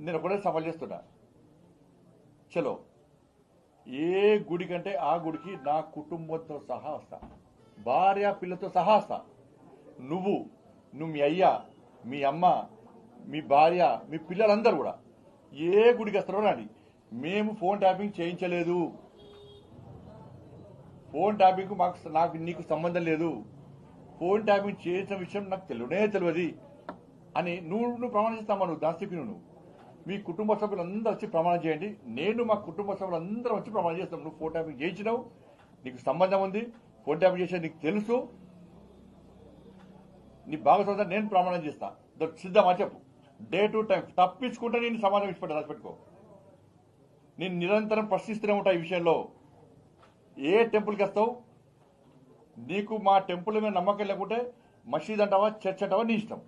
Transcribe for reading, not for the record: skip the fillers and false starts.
నేను ఒకటే సవాల్ చేస్తున్నా, చలో ఏ గుడి కంటే ఆ గుడికి నా కుటుంబంతో సహా వస్తా, భార్య పిల్లతో సహా వస్తా. నువ్వు మీ అయ్యా, మీ అమ్మ, మీ భార్య, మీ పిల్లలందరూ కూడా ఏ గుడికి వస్తారో రాండి. మేము ఫోన్ ట్యాపింగ్ చేయించలేదు. ఫోన్ ట్యాపింగ్ నాకు నీకు సంబంధం లేదు. ఫోన్ ట్యాపింగ్ చేసిన విషయం నాకు తెలియదు అని నువ్వు ప్రమాణం చేస్తామా? నువ్వు దాస్తికి నువ్వు మీ కుటుంబ సభ్యులందరూ వచ్చి ప్రమాణం చేయండి. నేను మా కుటుంబ సభ్యులందరూ వచ్చి ప్రమాణం చేస్తాం. నువ్వు ఫోన్ ట్యాపింగ్ చేయించినావు, నీకు సంబంధం ఉంది, ఫోన్ ట్యాపింగ్ చేసేది నీకు తెలుసు, నీ భాగస్వామి నేను ప్రమాణం చేస్తా. సిద్ధమా చెప్పు, డే టు టైం. తప్పించుకుంటే నేను సమాధానం ఇచ్చిపెట్టా, రాసిపెట్టుకో. నేను నిరంతరం ప్రశ్నిస్తూనే ఉంటా ఈ విషయంలో. ఏ టెంపుల్కి వస్తావు, నీకు మా టెంపుల్ మీద నమ్మకం లేకుంటే మసీద్ అంటావా, చర్చ్ అంటావా, నీ ఇష్టం.